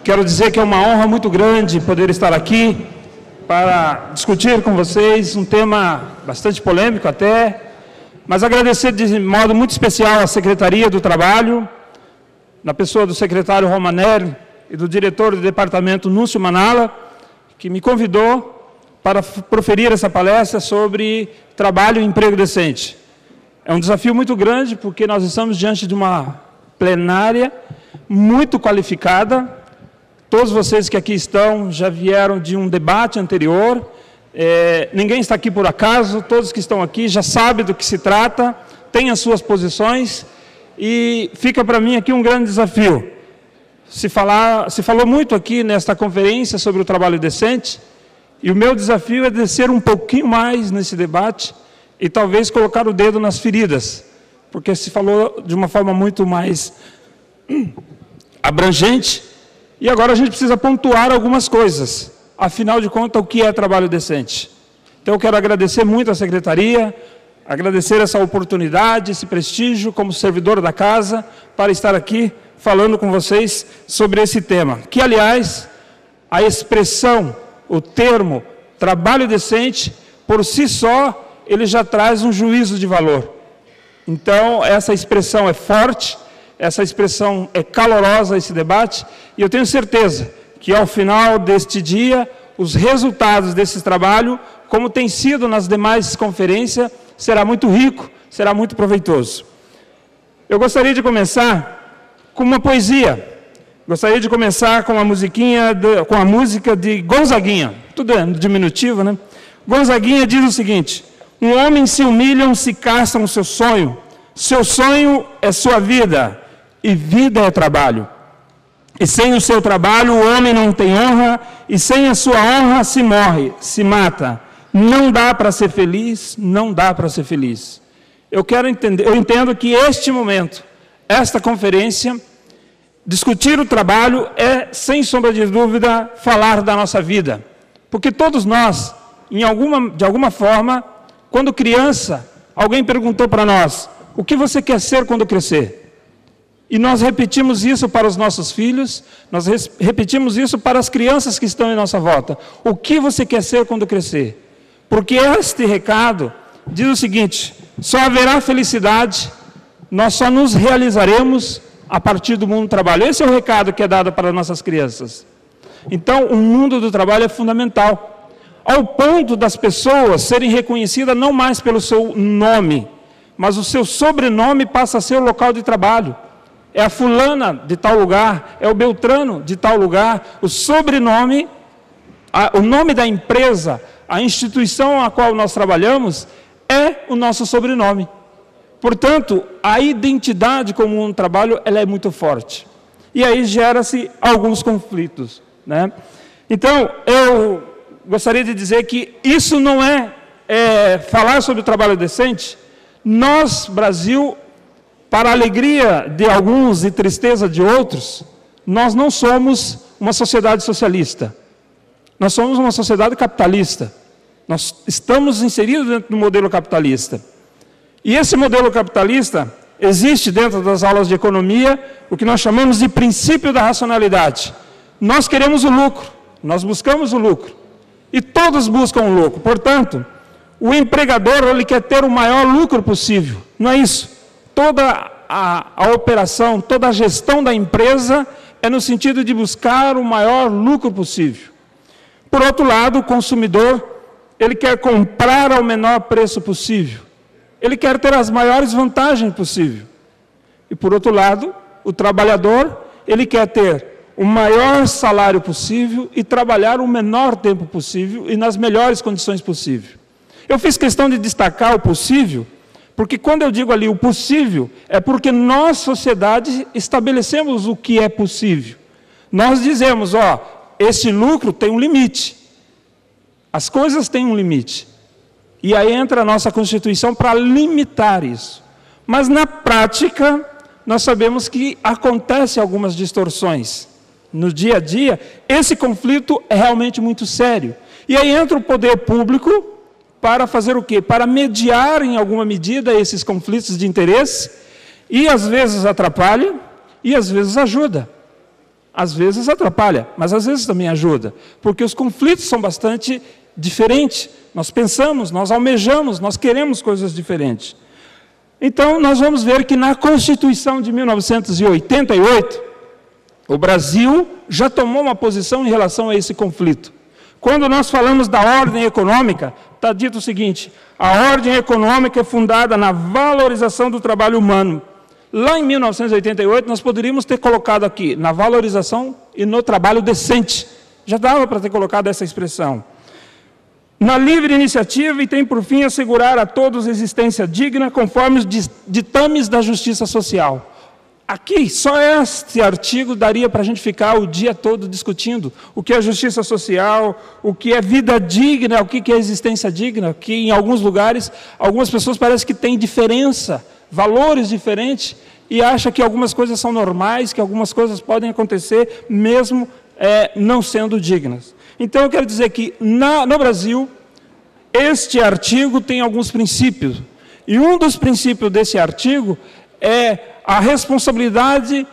Quero dizer que é uma honra muito grande poder estar aqui para discutir com vocês um tema bastante polêmico até, mas agradecer de modo muito especial à Secretaria do Trabalho, na pessoa do secretário Romanelli e do diretor do departamento Núcio Manala, que me convidou para proferir essa palestra sobre trabalho e emprego decente. É um desafio muito grande, porque nós estamos diante de uma plenária muito qualificada. Todos vocês que aqui estão já vieram de um debate anterior. Ninguém está aqui por acaso, todos que estão aqui já sabem do que se trata, têm as suas posições, e fica para mim aqui um grande desafio. Se falou muito aqui nesta conferência sobre o trabalho decente, e o meu desafio é descer um pouquinho mais nesse debate e talvez colocar o dedo nas feridas, porque se falou de uma forma muito mais abrangente, e agora a gente precisa pontuar algumas coisas. Afinal de contas, o que é trabalho decente? Então eu quero agradecer muito à Secretaria, agradecer essa oportunidade, esse prestígio como servidor da casa, para estar aqui falando com vocês sobre esse tema, que, aliás, a expressão, o termo trabalho decente, por si só, ele já traz um juízo de valor. Então, essa expressão é forte, essa expressão é calorosa, esse debate, e eu tenho certeza que, ao final deste dia, os resultados desse trabalho, como tem sido nas demais conferências, será muito rico, será muito proveitoso. Eu gostaria de começar com uma poesia. Gostaria de começar com a música de Gonzaguinha. Tudo é diminutivo, né? Gonzaguinha diz o seguinte: um homem se humilha, se caça o seu sonho é sua vida, e vida é trabalho. E sem o seu trabalho o homem não tem honra, e sem a sua honra se morre, se mata. Não dá para ser feliz, não dá para ser feliz. Eu entendo que este momento, esta conferência, discutir o trabalho é, sem sombra de dúvida, falar da nossa vida. Porque todos nós, de alguma forma, quando criança, alguém perguntou para nós: o que você quer ser quando crescer? E nós repetimos isso para os nossos filhos, nós repetimos isso para as crianças que estão em nossa volta. O que você quer ser quando crescer? Porque este recado diz o seguinte: só haverá felicidade, nós só nos realizaremos a partir do mundo do trabalho. Esse é o recado que é dado para nossas crianças. Então, o mundo do trabalho é fundamental, ao ponto das pessoas serem reconhecidas não mais pelo seu nome, mas o seu sobrenome passa a ser o local de trabalho. É a fulana de tal lugar, é o beltrano de tal lugar, o sobrenome, o nome da empresa, a instituição a qual nós trabalhamos, é o nosso sobrenome. Portanto, a identidade como um trabalho, ela é muito forte. E aí gera-se alguns conflitos, né? Então, eu gostaria de dizer que isso não é falar sobre o trabalho decente. Nós, Brasil, para a alegria de alguns e tristeza de outros, nós não somos uma sociedade socialista. Nós somos uma sociedade capitalista. Nós estamos inseridos dentro do modelo capitalista. E esse modelo capitalista, existe dentro das aulas de economia o que nós chamamos de princípio da racionalidade. Nós queremos o lucro, nós buscamos o lucro. E todos buscam o lucro. Portanto, o empregador, ele quer ter o maior lucro possível. Não é isso? Toda a operação, toda a gestão da empresa é no sentido de buscar o maior lucro possível. Por outro lado, o consumidor, ele quer comprar ao menor preço possível. Ele quer ter as maiores vantagens possível. E por outro lado, o trabalhador, ele quer ter o maior salário possível e trabalhar o menor tempo possível e nas melhores condições possíveis. Eu fiz questão de destacar o possível, porque quando eu digo ali o possível, é porque nós, sociedade, estabelecemos o que é possível. Nós dizemos, esse lucro tem um limite. As coisas têm um limite. E aí entra a nossa Constituição para limitar isso. Mas na prática, nós sabemos que acontecem algumas distorções. No dia a dia, esse conflito é realmente muito sério. E aí entra o poder público para fazer o quê? Para mediar em alguma medida esses conflitos de interesse, e às vezes atrapalha, e às vezes ajuda. Às vezes atrapalha, mas às vezes também ajuda, porque os conflitos são bastante diferentes. Nós pensamos, nós almejamos, nós queremos coisas diferentes. Então, nós vamos ver que na Constituição de 1988, o Brasil já tomou uma posição em relação a esse conflito. Quando nós falamos da ordem econômica, está dito o seguinte: a ordem econômica é fundada na valorização do trabalho humano. Lá em 1988, nós poderíamos ter colocado aqui, na valorização e no trabalho decente. Já dava para ter colocado essa expressão. Na livre iniciativa e tem por fim assegurar a todos existência digna conforme os ditames da justiça social. Aqui, só este artigo daria para a gente ficar o dia todo discutindo o que é justiça social, o que é vida digna, o que é existência digna, que em alguns lugares, algumas pessoas parecem que têm diferença, valores diferentes, e acham que algumas coisas são normais, que algumas coisas podem acontecer mesmo não sendo dignas. Então, eu quero dizer que no Brasil, este artigo tem alguns princípios, e um dos princípios desse artigo é a responsabilidade,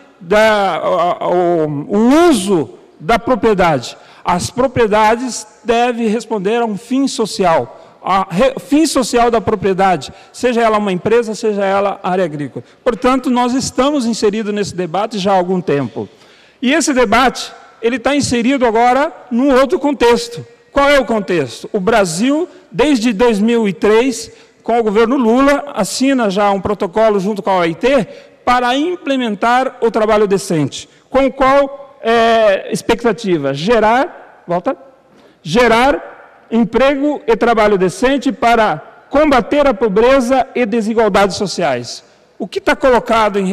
o uso da propriedade. As propriedades devem responder a um fim social, fim social da propriedade, seja ela uma empresa, seja ela área agrícola. Portanto, nós estamos inseridos nesse debate já há algum tempo. E esse debate, ele está inserido agora num outro contexto. Qual é o contexto? O Brasil, desde 2003, com o governo Lula, assina já um protocolo junto com a OIT para implementar o trabalho decente. Com qual expectativa? Gerar emprego e trabalho decente para combater a pobreza e desigualdades sociais. O que está colocado em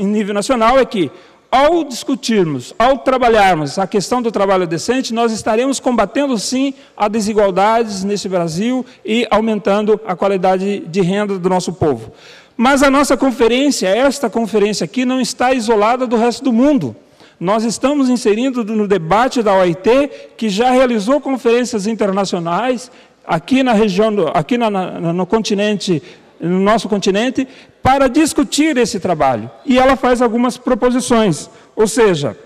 nível nacional é que, ao discutirmos, ao trabalharmos a questão do trabalho decente, nós estaremos combatendo, sim, as desigualdades nesse Brasil e aumentando a qualidade de renda do nosso povo. Mas a nossa conferência, esta conferência aqui, não está isolada do resto do mundo. Nós estamos inserindo no debate da OIT, que já realizou conferências internacionais aqui na região, no continente, no nosso continente, para discutir esse trabalho. E ela faz algumas proposições. Ou seja,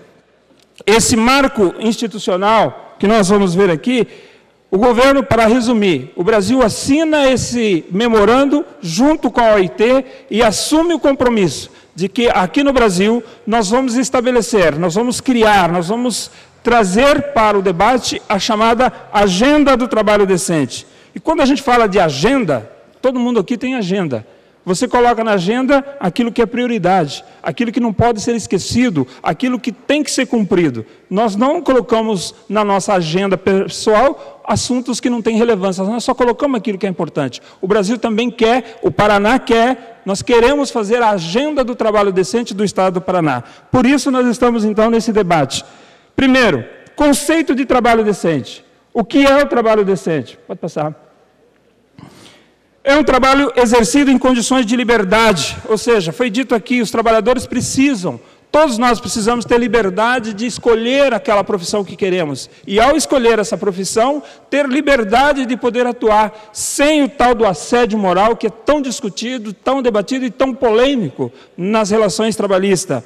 esse marco institucional que nós vamos ver aqui, o governo, para resumir, o Brasil assina esse memorando junto com a OIT e assume o compromisso de que aqui no Brasil nós vamos estabelecer, nós vamos criar, nós vamos trazer para o debate a chamada Agenda do Trabalho Decente. E quando a gente fala de agenda, todo mundo aqui tem agenda. Você coloca na agenda aquilo que é prioridade, aquilo que não pode ser esquecido, aquilo que tem que ser cumprido. Nós não colocamos na nossa agenda pessoal assuntos que não têm relevância, nós só colocamos aquilo que é importante. O Brasil também quer, o Paraná quer, nós queremos fazer a agenda do trabalho decente do Estado do Paraná. Por isso nós estamos então nesse debate. Primeiro, conceito de trabalho decente. O que é o trabalho decente? Pode passar. É um trabalho exercido em condições de liberdade, ou seja, foi dito aqui, os trabalhadores precisam, todos nós precisamos ter liberdade de escolher aquela profissão que queremos. E ao escolher essa profissão, ter liberdade de poder atuar sem o tal do assédio moral que é tão discutido, tão debatido e tão polêmico nas relações trabalhistas.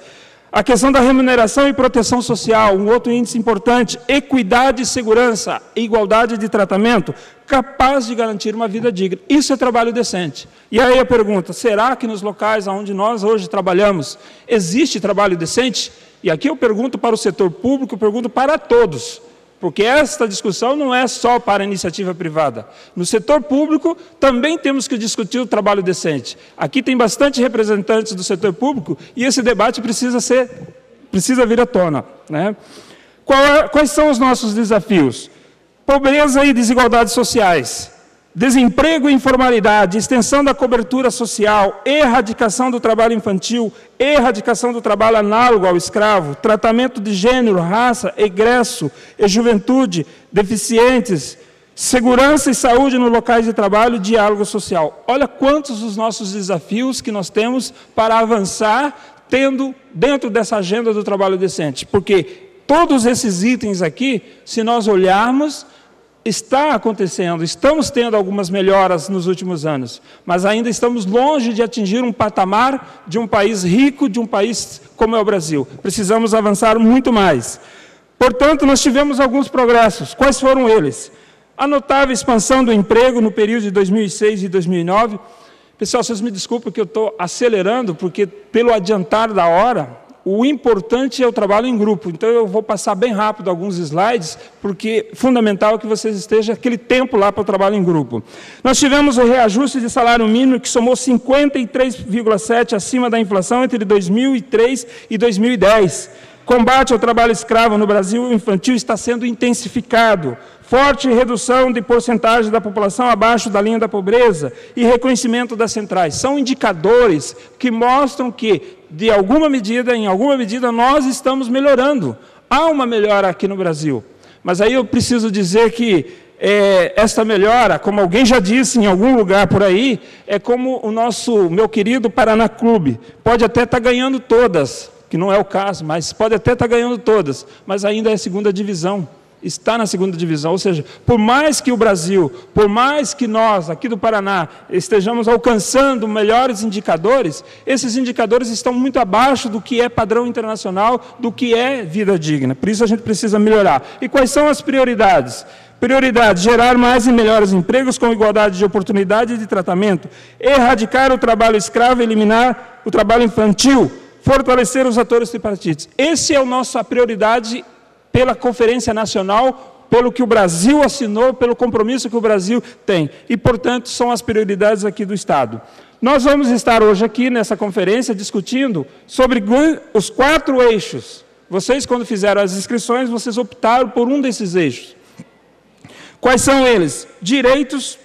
A questão da remuneração e proteção social, um outro índice importante, equidade e segurança, igualdade de tratamento, capaz de garantir uma vida digna. Isso é trabalho decente. E aí a pergunta, será que nos locais onde nós hoje trabalhamos, existe trabalho decente? E aqui eu pergunto para o setor público, eu pergunto para todos, porque esta discussão não é só para a iniciativa privada. No setor público também temos que discutir o trabalho decente. Aqui tem bastante representantes do setor público e esse debate precisa vir à tona, né? Quais são os nossos desafios? Pobreza e desigualdades sociais, desemprego e informalidade, extensão da cobertura social, erradicação do trabalho infantil, erradicação do trabalho análogo ao escravo, tratamento de gênero, raça, egresso e juventude, deficientes, segurança e saúde nos locais de trabalho, diálogo social. Olha quantos os nossos desafios que nós temos para avançar tendo dentro dessa agenda do trabalho decente, porque todos esses itens aqui, se nós olharmos, está acontecendo, estamos tendo algumas melhoras nos últimos anos, mas ainda estamos longe de atingir um patamar de um país rico, de um país como é o Brasil. Precisamos avançar muito mais. Portanto, nós tivemos alguns progressos. Quais foram eles? A notável expansão do emprego no período de 2006 e 2009. Pessoal, vocês me desculpem que eu estou acelerando, porque pelo adiantar da hora, o importante é o trabalho em grupo. Então, eu vou passar bem rápido alguns slides, porque é fundamental que vocês estejam aquele tempo lá para o trabalho em grupo. Nós tivemos o reajuste de salário mínimo, que somou 53,7% acima da inflação entre 2003 e 2010. Combate ao trabalho escravo no Brasil infantil está sendo intensificado. Forte redução de porcentagem da população abaixo da linha da pobreza e reconhecimento das centrais. São indicadores que mostram que, de alguma medida, em alguma medida, nós estamos melhorando. Há uma melhora aqui no Brasil. Mas aí eu preciso dizer que esta melhora, como alguém já disse em algum lugar por aí, é como o meu querido Paraná Clube. Pode até estar ganhando todas, que não é o caso, mas pode até estar ganhando todas, mas ainda é segunda divisão. Está na segunda divisão, ou seja, por mais que o Brasil, por mais que nós, aqui do Paraná, estejamos alcançando melhores indicadores, esses indicadores estão muito abaixo do que é padrão internacional, do que é vida digna. Por isso a gente precisa melhorar. E quais são as prioridades? Prioridade, gerar mais e melhores empregos com igualdade de oportunidade e de tratamento, erradicar o trabalho escravo, eliminar o trabalho infantil, fortalecer os atores tripartites. Essa é a nossa prioridade pela Conferência Nacional, pelo que o Brasil assinou, pelo compromisso que o Brasil tem. E, portanto, são as prioridades aqui do Estado. Nós vamos estar hoje aqui, nessa conferência, discutindo sobre os 4 eixos. Vocês, quando fizeram as inscrições, vocês optaram por um desses eixos. Quais são eles? Direitos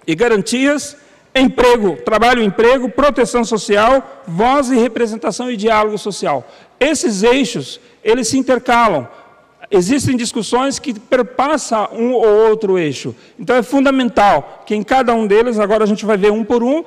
e garantias, emprego, trabalho e emprego, proteção social, voz e representação e diálogo social. Esses eixos, eles se intercalam. Existem discussões que perpassam um ou outro eixo. Então, é fundamental que em cada um deles, agora a gente vai ver um por um,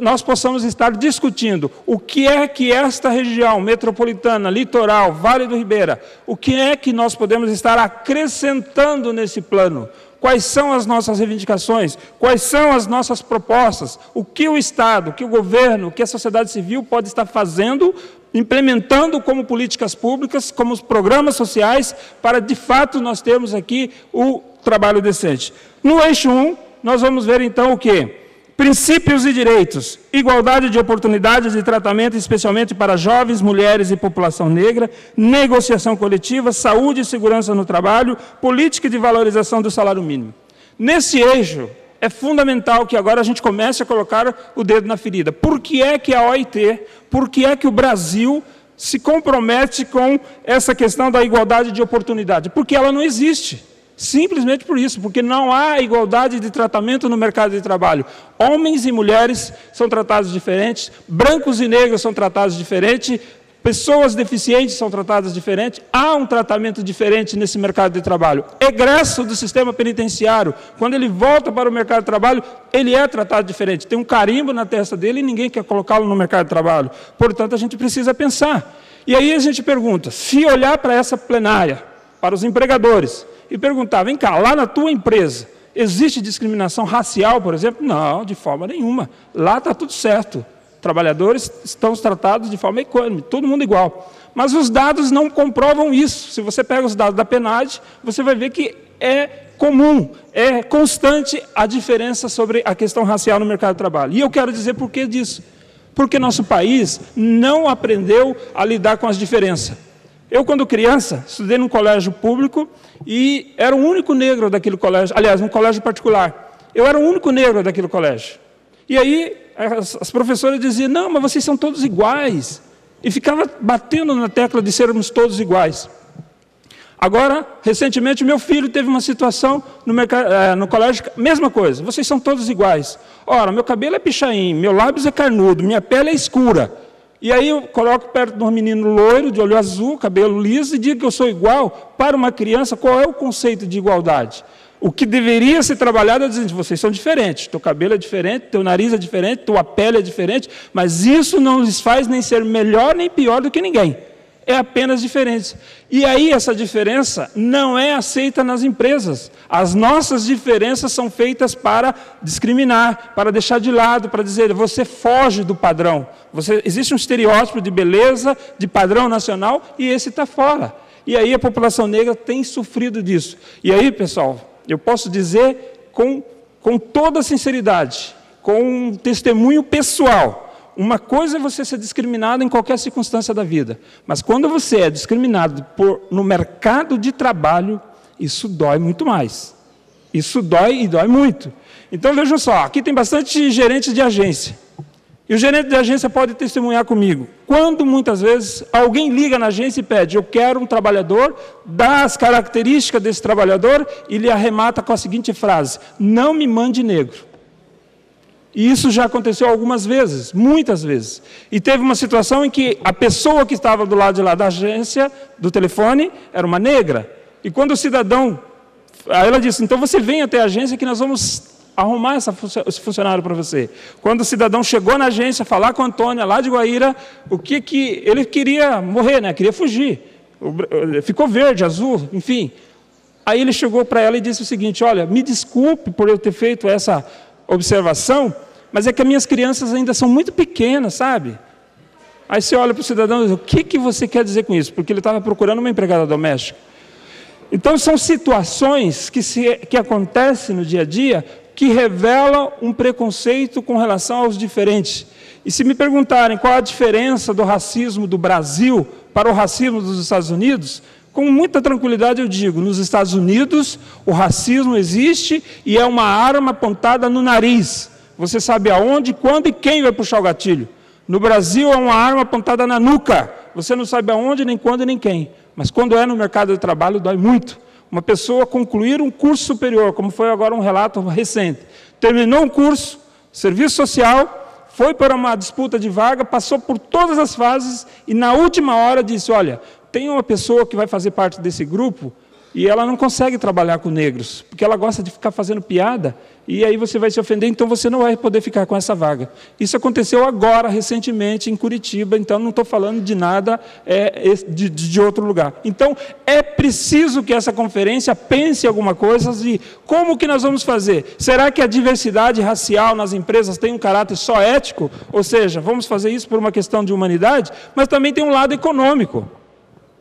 nós possamos estar discutindo o que é que esta região metropolitana, litoral, Vale do Ribeira, o que é que nós podemos estar acrescentando nesse plano. Quais são as nossas reivindicações? Quais são as nossas propostas? O que o Estado, o que o governo, o que a sociedade civil pode estar fazendo, implementando como políticas públicas, como programas sociais, para, de fato, nós termos aqui o trabalho decente. No eixo 1, nós vamos ver, então, o quê? Princípios e direitos, igualdade de oportunidades de tratamento, especialmente para jovens, mulheres e população negra, negociação coletiva, saúde e segurança no trabalho, política de valorização do salário mínimo. Nesse eixo, é fundamental que agora a gente comece a colocar o dedo na ferida. Por que é que a OIT, por que é que o Brasil se compromete com essa questão da igualdade de oportunidade? Porque ela não existe. Simplesmente por isso, porque não há igualdade de tratamento no mercado de trabalho. Homens e mulheres são tratados diferentes, brancos e negros são tratados diferentes, pessoas deficientes são tratadas diferentes, há um tratamento diferente nesse mercado de trabalho. Egresso do sistema penitenciário, quando ele volta para o mercado de trabalho, ele é tratado diferente. Tem um carimbo na testa dele e ninguém quer colocá-lo no mercado de trabalho. Portanto, a gente precisa pensar. E aí a gente pergunta, se olhar para essa plenária, para os empregadores, e perguntar, vem cá, lá na tua empresa, existe discriminação racial, por exemplo? Não, de forma nenhuma. Lá está tudo certo. Trabalhadores estão tratados de forma equânime, todo mundo igual. Mas os dados não comprovam isso. Se você pega os dados da PNAD, você vai ver que é comum, é constante a diferença sobre a questão racial no mercado de trabalho. E eu quero dizer por que disso. Porque nosso país não aprendeu a lidar com as diferenças. Eu, quando criança, estudei num colégio público e era o único negro daquele colégio, aliás, um colégio particular. Eu era o único negro daquele colégio. E aí, as professoras diziam, não, mas vocês são todos iguais. E ficava batendo na tecla de sermos todos iguais. Agora, recentemente, meu filho teve uma situação no colégio, mesma coisa, vocês são todos iguais. Ora, meu cabelo é pichain, meu lábio é carnudo, minha pele é escura. E aí eu coloco perto de um menino loiro, de olho azul, cabelo liso, e digo que eu sou igual. Para uma criança, qual é o conceito de igualdade? O que deveria ser trabalhado é dizer, vocês são diferentes, teu cabelo é diferente, teu nariz é diferente, tua pele é diferente, mas isso não lhes faz nem ser melhor nem pior do que ninguém. é apenas diferente. E aí essa diferença não é aceita nas empresas. As nossas diferenças são feitas para discriminar, para deixar de lado, para dizer, você foge do padrão. Existe um estereótipo de beleza, de padrão nacional, e esse está fora. E aí a população negra tem sofrido disso. E aí, pessoal, eu posso dizer com toda sinceridade, com um testemunho pessoal, uma coisa é você ser discriminado em qualquer circunstância da vida, mas quando você é discriminado no mercado de trabalho, isso dói muito mais. Isso dói e dói muito. Então, vejam só, aqui tem bastante gerentes de agência. E o gerente de agência pode testemunhar comigo. Quando, muitas vezes, alguém liga na agência e pede, eu quero um trabalhador, dá as características desse trabalhador e lhe arremata com a seguinte frase, não me mande negro. E isso já aconteceu algumas vezes, muitas vezes. E teve uma situação em que a pessoa que estava do lado de lá da agência, do telefone, era uma negra. E quando o cidadão... Aí ela disse, então você vem até a agência que nós vamos arrumar esse funcionário para você. Quando o cidadão chegou na agência, falar com a Antônia, lá de Guaíra, ele queria morrer, né? Queria fugir. Ficou verde, azul, enfim. Aí ele chegou para ela e disse o seguinte, olha, me desculpe por eu ter feito essa observação, mas é que as minhas crianças ainda são muito pequenas, sabe? Aí você olha para o cidadão e diz, o que você quer dizer com isso? Porque ele estava procurando uma empregada doméstica. Então, são situações que acontecem no dia a dia que revelam um preconceito com relação aos diferentes. E se me perguntarem qual a diferença do racismo do Brasil para o racismo dos Estados Unidos, com muita tranquilidade eu digo, nos Estados Unidos o racismo existe e é uma arma apontada no nariz. Você sabe aonde, quando e quem vai puxar o gatilho. No Brasil é uma arma apontada na nuca. Você não sabe aonde, nem quando, nem quem. Mas quando é no mercado de trabalho, dói muito. Uma pessoa concluir um curso superior, como foi agora um relato recente. Terminou um curso, serviço social, foi para uma disputa de vaga, passou por todas as fases e na última hora disse, olha, tem uma pessoa que vai fazer parte desse grupo e ela não consegue trabalhar com negros, porque ela gosta de ficar fazendo piada, e aí você vai se ofender, então você não vai poder ficar com essa vaga. Isso aconteceu agora, recentemente, em Curitiba, então não estou falando de nada de outro lugar. Então, é preciso que essa conferência pense em alguma coisa e como que nós vamos fazer? Será que a diversidade racial nas empresas tem um caráter só ético? Ou seja, vamos fazer isso por uma questão de humanidade, mas também tem um lado econômico.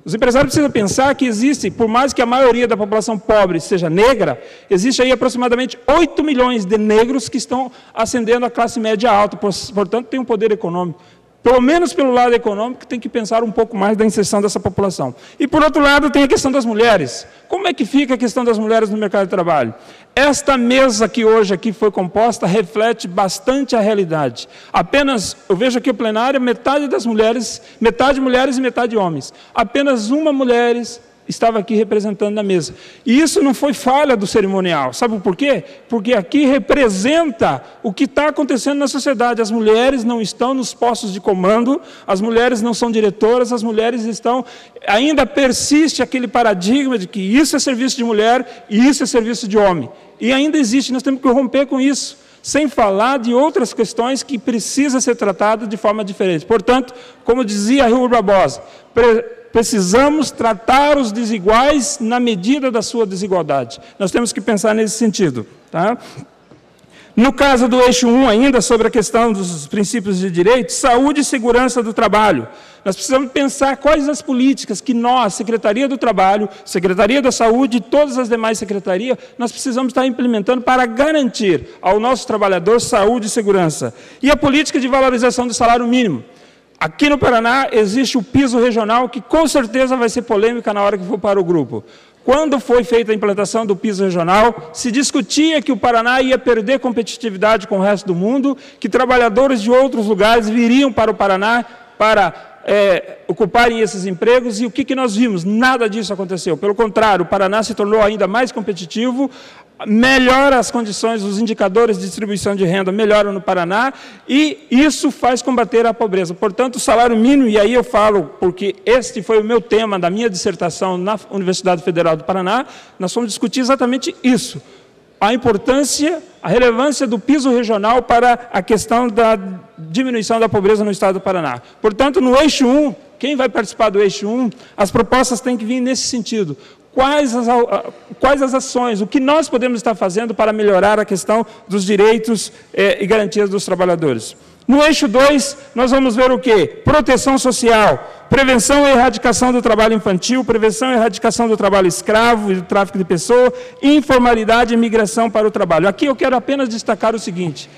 Os empresários precisam pensar que existe, por mais que a maioria da população pobre seja negra, existe aí aproximadamente 8 milhões de negros que estão ascendendo à classe média alta, portanto tem um poder econômico. Pelo menos pelo lado econômico, tem que pensar um pouco mais da inserção dessa população. E por outro lado, tem a questão das mulheres. Como é que fica a questão das mulheres no mercado de trabalho? Esta mesa que hoje aqui foi composta reflete bastante a realidade. Apenas, eu vejo aqui o plenário, metade das mulheres, metade mulheres e metade homens. Apenas uma mulher estava aqui representando na mesa. E isso não foi falha do cerimonial. Sabe por quê? Porque aqui representa o que está acontecendo na sociedade. As mulheres não estão nos postos de comando, as mulheres não são diretoras, as mulheres estão... Ainda persiste aquele paradigma de que isso é serviço de mulher e isso é serviço de homem. E ainda existe, nós temos que romper com isso. Sem falar de outras questões que precisam ser tratadas de forma diferente. Portanto, como dizia Rui Barbosa, precisamos tratar os desiguais na medida da sua desigualdade. Nós temos que pensar nesse sentido. Tá? No caso do eixo 1, ainda sobre a questão dos princípios de direito, saúde e segurança do trabalho. Nós precisamos pensar quais as políticas que nós, Secretaria do Trabalho, Secretaria da Saúde e todas as demais secretarias, nós precisamos estar implementando para garantir ao nosso trabalhador saúde e segurança. E a política de valorização do salário mínimo. Aqui no Paraná existe o piso regional, que com certeza vai ser polêmica na hora que for para o grupo. Quando foi feita a implantação do piso regional, se discutia que o Paraná ia perder competitividade com o resto do mundo, que trabalhadores de outros lugares viriam para o Paraná para ocuparem esses empregos, e o que nós vimos? Nada disso aconteceu. Pelo contrário, o Paraná se tornou ainda mais competitivo, melhora as condições, os indicadores de distribuição de renda melhoram no Paraná, e isso faz combater a pobreza. Portanto, o salário mínimo, e aí eu falo, porque este foi o meu tema da minha dissertação na Universidade Federal do Paraná, nós vamos discutir exatamente isso. A importância, a relevância do piso regional para a questão da diminuição da pobreza no estado do Paraná. Portanto, no eixo 1, quem vai participar do eixo 1, as propostas têm que vir nesse sentido. Quais as ações, o que nós podemos estar fazendo para melhorar a questão dos direitos e garantias dos trabalhadores. No eixo 2, nós vamos ver o quê? Proteção social, prevenção e erradicação do trabalho infantil, prevenção e erradicação do trabalho escravo e do tráfico de pessoas, informalidade e migração para o trabalho. Aqui eu quero apenas destacar o seguinte,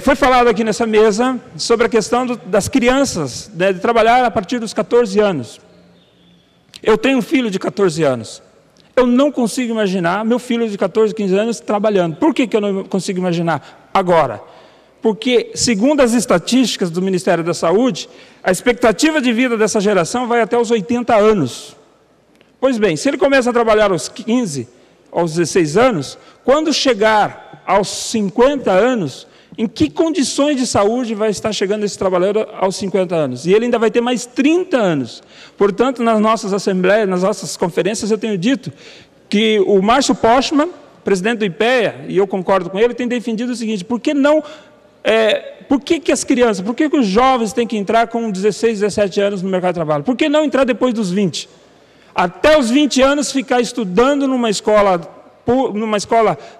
foi falado aqui nessa mesa sobre a questão das crianças, né, de trabalhar a partir dos 14 anos. Eu tenho um filho de 14 anos. Eu não consigo imaginar meu filho de 14, 15 anos trabalhando. Por que eu não consigo imaginar agora? Porque, segundo as estatísticas do Ministério da Saúde, a expectativa de vida dessa geração vai até os 80 anos. Pois bem, se ele começa a trabalhar aos 15, aos 16 anos, quando chegar aos 50 anos, em que condições de saúde vai estar chegando esse trabalhador aos 50 anos? E ele ainda vai ter mais 30 anos. Portanto, nas nossas assembleias, nas nossas conferências, eu tenho dito que o Márcio Postman, presidente do IPEA, e eu concordo com ele, tem defendido o seguinte, por que as crianças, por que os jovens têm que entrar com 16, 17 anos no mercado de trabalho? Por que não entrar depois dos 20? Até os 20 anos ficar estudando numa escola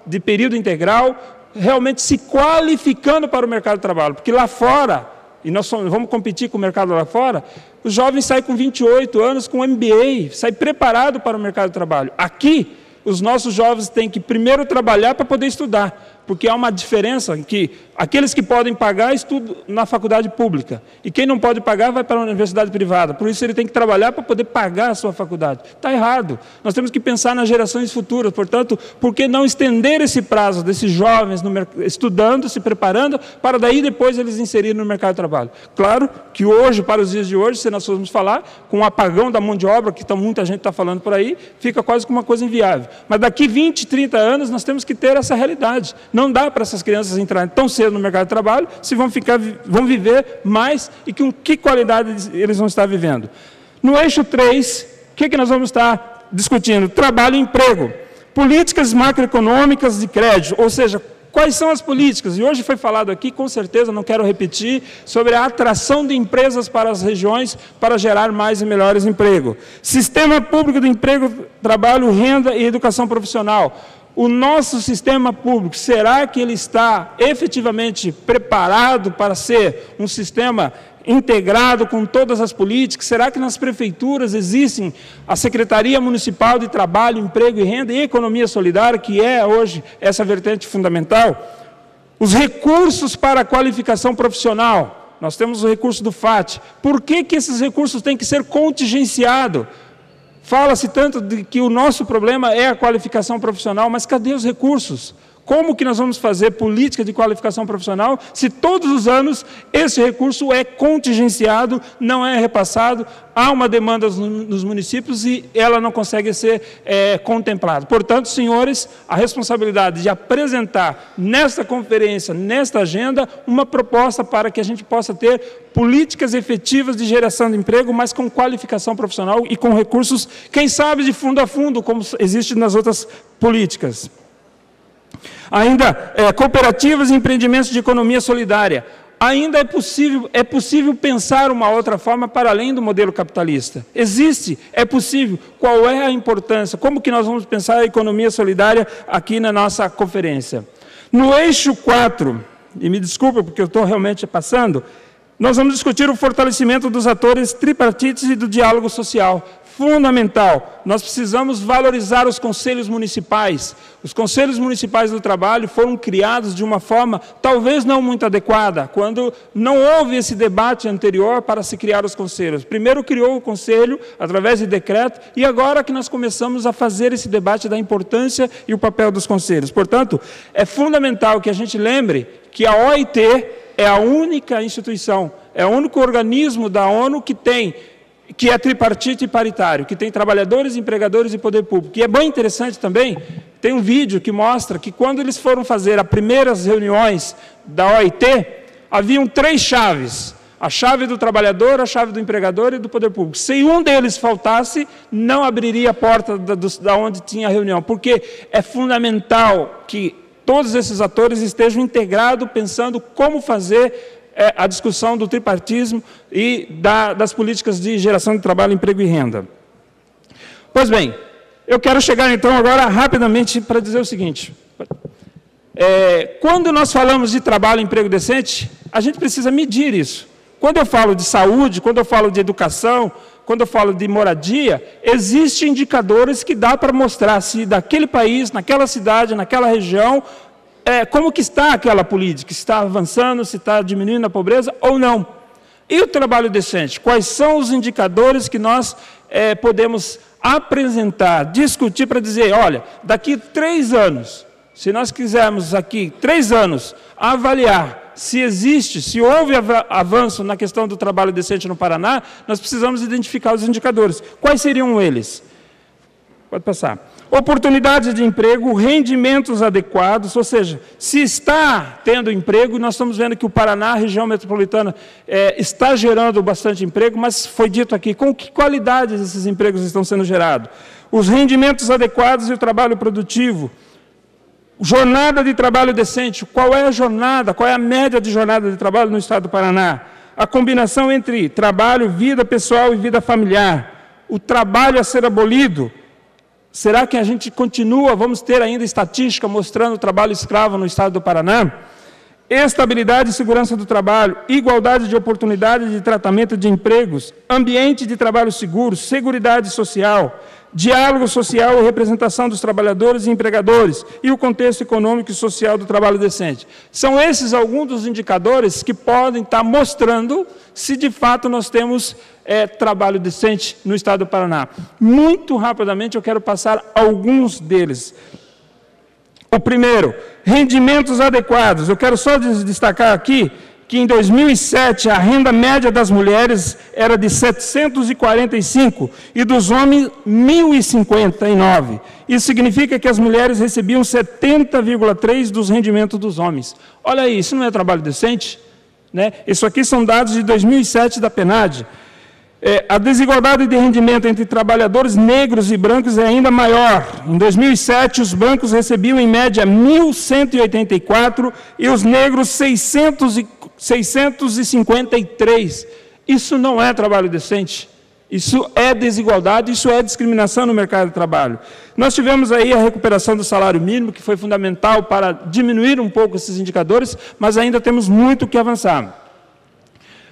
de período integral, realmente se qualificando para o mercado de trabalho, porque lá fora, e nós vamos competir com o mercado lá fora, os jovens saem com 28 anos com MBA, saem preparado para o mercado de trabalho. Aqui, os nossos jovens têm que primeiro trabalhar para poder estudar, porque há uma diferença que aqueles que podem pagar estudam na faculdade pública, e quem não pode pagar vai para a universidade privada, por isso ele tem que trabalhar para poder pagar a sua faculdade. Está errado, nós temos que pensar nas gerações futuras, portanto, por que não estender esse prazo desses jovens estudando, se preparando, para daí depois eles inserirem no mercado de trabalho. Claro que hoje, para os dias de hoje, se nós formos falar, com o apagão da mão de obra, que muita gente está falando por aí, fica quase como uma coisa inviável. Mas daqui 20, 30 anos, nós temos que ter essa realidade. Não dá para essas crianças entrarem tão cedo no mercado de trabalho, se vão viver mais e com que qualidade eles vão estar vivendo. No eixo 3, o que nós vamos estar discutindo? Trabalho e emprego. Políticas macroeconômicas de crédito, ou seja, quais são as políticas? E hoje foi falado aqui, com certeza, não quero repetir, sobre a atração de empresas para as regiões para gerar mais e melhores empregos. Sistema público de emprego, trabalho, renda e educação profissional. O nosso sistema público, será que ele está efetivamente preparado para ser um sistema integrado com todas as políticas? Será que nas prefeituras existem a Secretaria Municipal de Trabalho, Emprego e Renda e Economia Solidária, que é hoje essa vertente fundamental? Os recursos para a qualificação profissional, nós temos o recurso do FAT. Por que esses recursos têm que ser contingenciados? Fala-se tanto de que o nosso problema é a qualificação profissional, mas cadê os recursos? Como que nós vamos fazer política de qualificação profissional se todos os anos esse recurso é contingenciado, não é repassado, há uma demanda nos municípios e ela não consegue ser contemplada. Portanto, senhores, a responsabilidade de apresentar nesta conferência, nesta agenda, uma proposta para que a gente possa ter políticas efetivas de geração de emprego, mas com qualificação profissional e com recursos, quem sabe, de fundo a fundo, como existe nas outras políticas. Ainda, cooperativas e empreendimentos de economia solidária. Ainda é possível pensar uma outra forma para além do modelo capitalista. Existe, é possível. Qual é a importância? Como que nós vamos pensar a economia solidária aqui na nossa conferência? No eixo 4, e me desculpa porque eu estou realmente passando, nós vamos discutir o fortalecimento dos atores tripartites e do diálogo social. Fundamental, nós precisamos valorizar os conselhos municipais. Os conselhos municipais do trabalho foram criados de uma forma talvez não muito adequada, quando não houve esse debate anterior para se criar os conselhos. Primeiro criou o conselho através de decreto e agora que nós começamos a fazer esse debate da importância e o papel dos conselhos. Portanto, é fundamental que a gente lembre que a OIT é a única instituição, é o único organismo da ONU que é tripartite e paritário, que tem trabalhadores, empregadores e poder público. E é bem interessante também, tem um vídeo que mostra que quando eles foram fazer as primeiras reuniões da OIT, haviam 3 chaves, a chave do trabalhador, a chave do empregador e do poder público. Se um deles faltasse, não abriria a porta da onde tinha a reunião, porque é fundamental que todos esses atores estejam integrados, pensando como fazer a discussão do tripartismo e das políticas de geração de trabalho, emprego e renda. Pois bem, eu quero chegar então agora rapidamente para dizer o seguinte. Quando nós falamos de trabalho e emprego decente, a gente precisa medir isso. Quando eu falo de saúde, quando eu falo de educação, quando eu falo de moradia, existem indicadores que dá para mostrar se daquele país, naquela cidade, naquela região, como que está aquela política, se está avançando, se está diminuindo a pobreza ou não. E o trabalho decente? Quais são os indicadores que nós podemos apresentar, discutir para dizer, olha, daqui 3 anos, se nós quisermos aqui 3 anos avaliar se existe, se houve avanço na questão do trabalho decente no Paraná, nós precisamos identificar os indicadores. Quais seriam eles? Pode passar. Oportunidades de emprego, rendimentos adequados, ou seja, se está tendo emprego, nós estamos vendo que o Paraná, a região metropolitana, está gerando bastante emprego, mas foi dito aqui, com que qualidades esses empregos estão sendo gerados? Os rendimentos adequados e o trabalho produtivo. Jornada de trabalho decente, qual é a jornada, qual é a média de jornada de trabalho no estado do Paraná? A combinação entre trabalho, vida pessoal e vida familiar. O trabalho a ser abolido. Será que a gente continua, vamos ter ainda estatística mostrando o trabalho escravo no estado do Paraná? Estabilidade e segurança do trabalho, igualdade de oportunidades de tratamento de empregos, ambiente de trabalho seguro, seguridade social, diálogo social e representação dos trabalhadores e empregadores e o contexto econômico e social do trabalho decente. São esses alguns dos indicadores que podem estar mostrando se de fato nós temos trabalho decente no estado do Paraná. Muito rapidamente eu quero passar alguns deles. O primeiro, rendimentos adequados. Eu quero só destacar aqui que em 2007 a renda média das mulheres era de 745 e dos homens 1.059. Isso significa que as mulheres recebiam 70,3% dos rendimentos dos homens. Olha aí, isso não é trabalho decente? Né? Isso aqui são dados de 2007 da PNAD. A desigualdade de rendimento entre trabalhadores negros e brancos é ainda maior. Em 2007, os brancos recebiam, em média, 1.184 e os negros 653. Isso não é trabalho decente. Isso é desigualdade, isso é discriminação no mercado de trabalho. Nós tivemos aí a recuperação do salário mínimo, que foi fundamental para diminuir um pouco esses indicadores, mas ainda temos muito que avançar.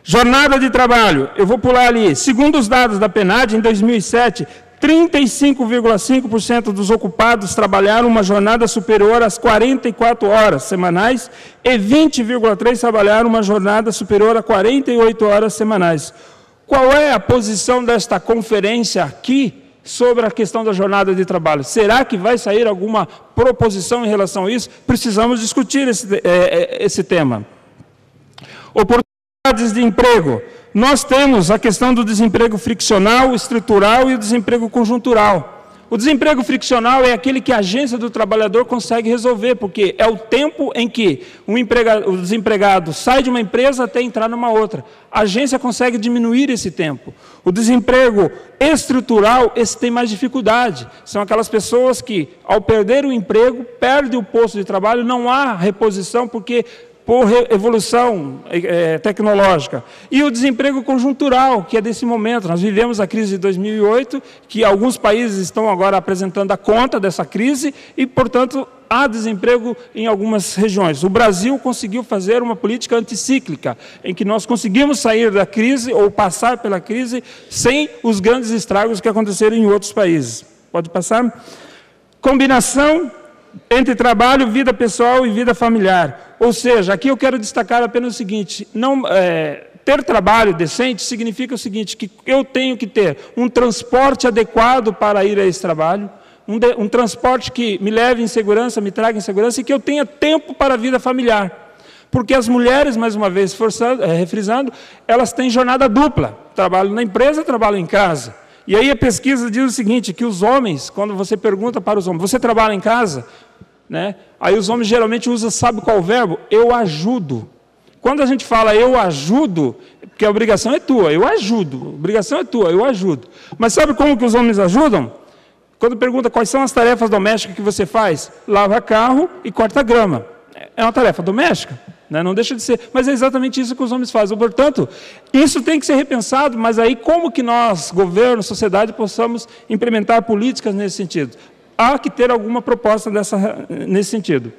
Jornada de trabalho, eu vou pular ali. Segundo os dados da PNAD, em 2007, 35,5% dos ocupados trabalharam uma jornada superior às 44 horas semanais e 20,3% trabalharam uma jornada superior a 48 horas semanais. Qual é a posição desta conferência aqui sobre a questão da jornada de trabalho? Será que vai sair alguma proposição em relação a isso? Precisamos discutir esse tema. Oportunidades de emprego. Nós temos a questão do desemprego friccional, estrutural e o desemprego conjuntural. O desemprego friccional é aquele que a agência do trabalhador consegue resolver, porque é o tempo em que o desempregado sai de uma empresa até entrar numa outra. A agência consegue diminuir esse tempo. O desemprego estrutural, esse tem mais dificuldade. São aquelas pessoas que, ao perder o emprego, perdem o posto de trabalho, não há reposição, porque por evolução tecnológica. E o desemprego conjuntural, que é desse momento. Nós vivemos a crise de 2008, que alguns países estão agora apresentando a conta dessa crise e, portanto, há desemprego em algumas regiões. O Brasil conseguiu fazer uma política anticíclica, em que nós conseguimos sair da crise ou passar pela crise sem os grandes estragos que aconteceram em outros países. Pode passar? Combinação entre trabalho, vida pessoal e vida familiar. Ou seja, aqui eu quero destacar apenas o seguinte, ter trabalho decente significa o seguinte, que eu tenho que ter um transporte adequado para ir a esse trabalho, um transporte que me leve em segurança, me traga em segurança e que eu tenha tempo para a vida familiar. Porque as mulheres, mais uma vez refrisando, elas têm jornada dupla, trabalho na empresa, trabalho em casa. E aí a pesquisa diz o seguinte, que os homens, quando você pergunta para os homens, você trabalha em casa? Né? Aí os homens geralmente usam, sabe qual o verbo? Eu ajudo. Quando a gente fala eu ajudo, porque a obrigação é tua, eu ajudo. A obrigação é tua, eu ajudo. Mas sabe como que os homens ajudam? Quando pergunta quais são as tarefas domésticas que você faz? Lava carro e corta grama. É uma tarefa doméstica? né? Não deixa de ser, mas é exatamente isso que os homens fazem. Portanto, isso tem que ser repensado, mas aí como que nós, governo, sociedade, possamos implementar políticas nesse sentido? Há que ter alguma proposta nesse sentido.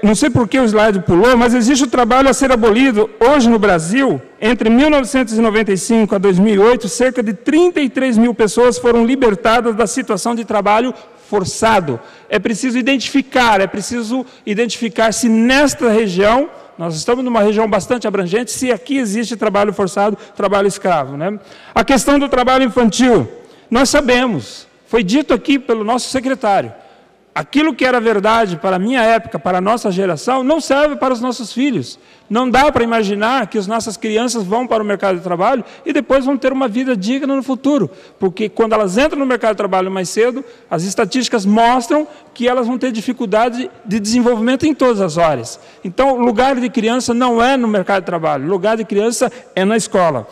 Não sei por que o slide pulou, mas existe o trabalho a ser abolido. Hoje no Brasil, entre 1995 a 2008, cerca de 33 mil pessoas foram libertadas da situação de trabalho forçado. É preciso identificar se nesta região, nós estamos numa região bastante abrangente, se aqui existe trabalho forçado, trabalho escravo, né? A questão do trabalho infantil, nós sabemos, foi dito aqui pelo nosso secretário, aquilo que era verdade para a minha época, para a nossa geração, não serve para os nossos filhos. Não dá para imaginar que as nossas crianças vão para o mercado de trabalho e depois vão ter uma vida digna no futuro. Porque quando elas entram no mercado de trabalho mais cedo, as estatísticas mostram que elas vão ter dificuldade de desenvolvimento em todas as áreas. Então, o lugar de criança não é no mercado de trabalho, o lugar de criança é na escola.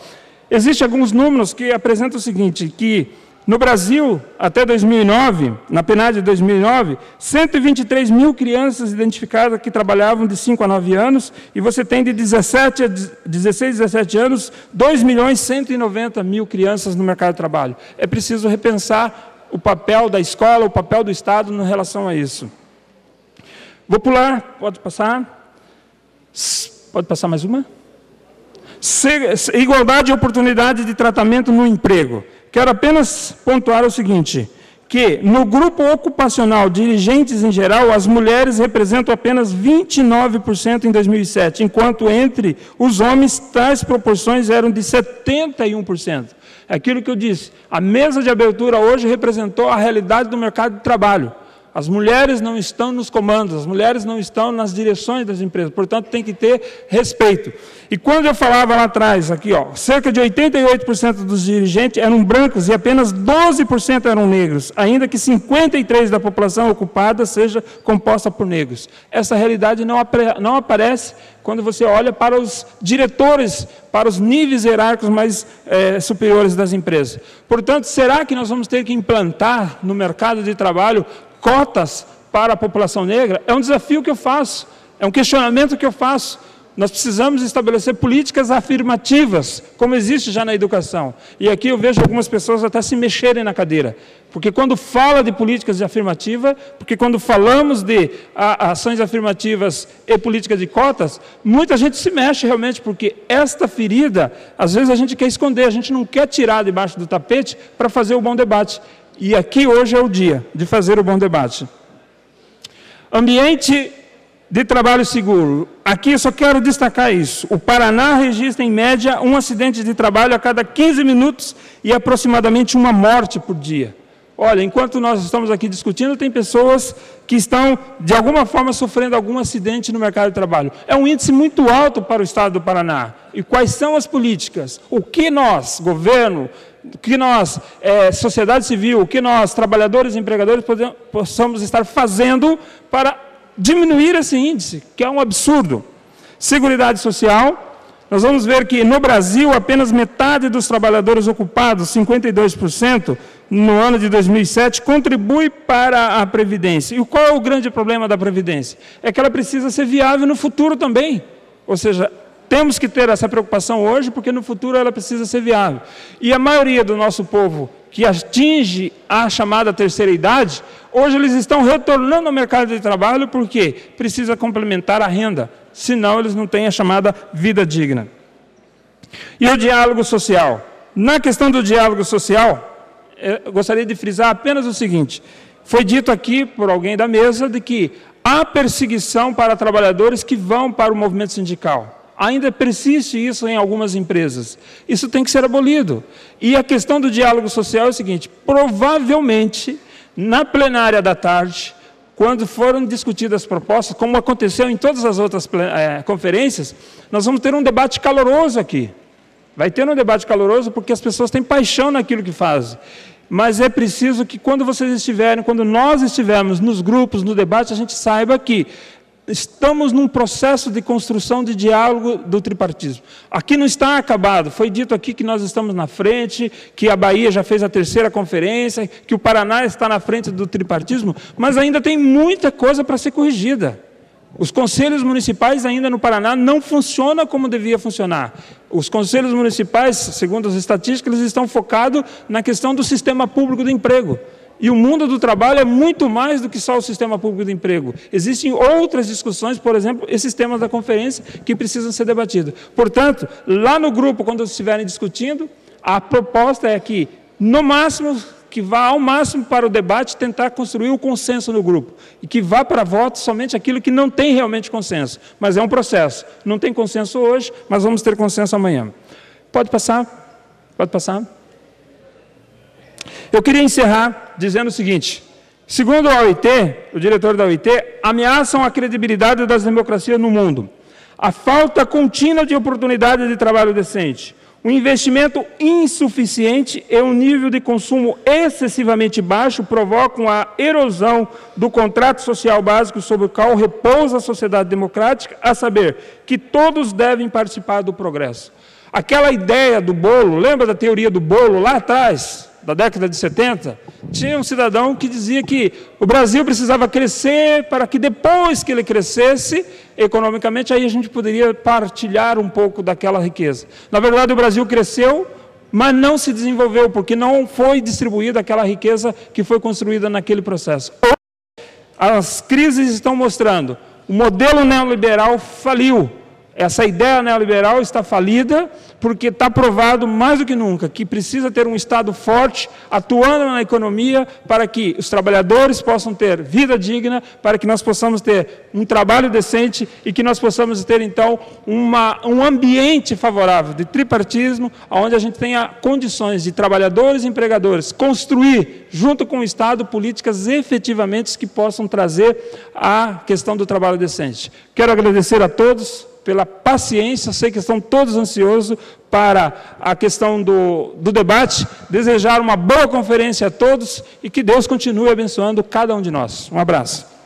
Existem alguns números que apresentam o seguinte, que no Brasil, até 2009, na PNAD de 2009, 123 mil crianças identificadas que trabalhavam de 5 a 9 anos, e você tem de 16 a 17 anos, 2.190.000 crianças no mercado de trabalho. É preciso repensar o papel da escola, o papel do Estado em relação a isso. Vou pular, pode passar. Pode passar mais uma? Igualdade e oportunidade de tratamento no emprego. Quero apenas pontuar o seguinte, que no grupo ocupacional, dirigentes em geral, as mulheres representam apenas 29% em 2007, enquanto entre os homens tais proporções eram de 71%. É aquilo que eu disse, a mesa de abertura hoje representou a realidade do mercado de trabalho. As mulheres não estão nos comandos, as mulheres não estão nas direções das empresas, portanto, tem que ter respeito. E quando eu falava lá atrás, aqui, ó, cerca de 88% dos dirigentes eram brancos e apenas 12% eram negros, ainda que 53% da população ocupada seja composta por negros. Essa realidade não aparece quando você olha para os diretores, para os níveis hierárquicos mais superiores das empresas. Portanto, será que nós vamos ter que implantar no mercado de trabalho cotas para a população negra? É um desafio que eu faço, é um questionamento que eu faço. Nós precisamos estabelecer políticas afirmativas, como existe já na educação. E aqui eu vejo algumas pessoas até se mexerem na cadeira. Porque quando fala de políticas afirmativas, porque quando falamos de ações afirmativas e políticas de cotas, muita gente se mexe realmente, porque esta ferida, às vezes a gente quer esconder, a gente não quer tirar debaixo do tapete para fazer o bom debate. E aqui hoje é o dia de fazer o bom debate. Ambiente de trabalho seguro. Aqui eu só quero destacar isso. O Paraná registra em média um acidente de trabalho a cada 15 minutos e aproximadamente uma morte por dia. Olha, enquanto nós estamos aqui discutindo, tem pessoas que estão, de alguma forma, sofrendo algum acidente no mercado de trabalho. É um índice muito alto para o estado do Paraná. E quais são as políticas? O que nós, governo, o que nós, sociedade civil, o que nós, trabalhadores e empregadores, possamos estar fazendo para diminuir esse índice, que é um absurdo. Seguridade social. Nós vamos ver que no Brasil apenas metade dos trabalhadores ocupados, 52%, no ano de 2007, contribui para a Previdência. E qual é o grande problema da Previdência? É que ela precisa ser viável no futuro também. Ou seja, temos que ter essa preocupação hoje, porque no futuro ela precisa ser viável. E a maioria do nosso povo que atinge a chamada terceira idade, hoje eles estão retornando ao mercado de trabalho porque precisa complementar a renda, senão eles não têm a chamada vida digna. E o diálogo social. Na questão do diálogo social, eu gostaria de frisar apenas o seguinte, foi dito aqui por alguém da mesa de que há perseguição para trabalhadores que vão para o movimento sindical. Ainda persiste isso em algumas empresas. Isso tem que ser abolido. E a questão do diálogo social é o seguinte, provavelmente, na plenária da tarde, quando foram discutidas as propostas, como aconteceu em todas as outras conferências, nós vamos ter um debate caloroso aqui. Vai ter um debate caloroso porque as pessoas têm paixão naquilo que fazem. Mas é preciso que quando vocês estiverem, quando nós estivermos nos grupos, no debate, a gente saiba que estamos num processo de construção de diálogo do tripartismo. Aqui não está acabado. Foi dito aqui que nós estamos na frente, que a Bahia já fez a terceira conferência, que o Paraná está na frente do tripartismo, mas ainda tem muita coisa para ser corrigida. Os conselhos municipais ainda no Paraná não funcionam como devia funcionar. Os conselhos municipais, segundo as estatísticas, eles estão focados na questão do sistema público de emprego. E o mundo do trabalho é muito mais do que só o sistema público de emprego. Existem outras discussões, por exemplo, esses temas da conferência, que precisam ser debatidos. Portanto, lá no grupo, quando estiverem discutindo, a proposta é que, no máximo, que vá ao máximo para o debate, tentar construir o consenso no grupo. E que vá para voto somente aquilo que não tem realmente consenso. Mas é um processo. Não tem consenso hoje, mas vamos ter consenso amanhã. Pode passar? Pode passar? Eu queria encerrar dizendo o seguinte: segundo a OIT, o diretor da OIT, ameaçam a credibilidade das democracias no mundo. A falta contínua de oportunidade de trabalho decente, um investimento insuficiente e um nível de consumo excessivamente baixo provocam a erosão do contrato social básico sobre o qual repousa a sociedade democrática, a saber, que todos devem participar do progresso. Aquela ideia do bolo, lembra da teoria do bolo lá atrás, da década de 70? Tinha um cidadão que dizia que o Brasil precisava crescer para que depois que ele crescesse economicamente, aí a gente poderia partilhar um pouco daquela riqueza. Na verdade, o Brasil cresceu, mas não se desenvolveu, porque não foi distribuída aquela riqueza que foi construída naquele processo. As crises estão mostrando, o modelo neoliberal faliu. Essa ideia neoliberal está falida porque está provado mais do que nunca que precisa ter um Estado forte atuando na economia para que os trabalhadores possam ter vida digna, para que nós possamos ter um trabalho decente e que nós possamos ter, então, um ambiente favorável de tripartismo, onde a gente tenha condições de trabalhadores e empregadores construir, junto com o Estado, políticas efetivamente que possam trazer a questão do trabalho decente. Quero agradecer a todos pela paciência, sei que estão todos ansiosos para a questão do debate, desejar uma boa conferência a todos e que Deus continue abençoando cada um de nós. Um abraço.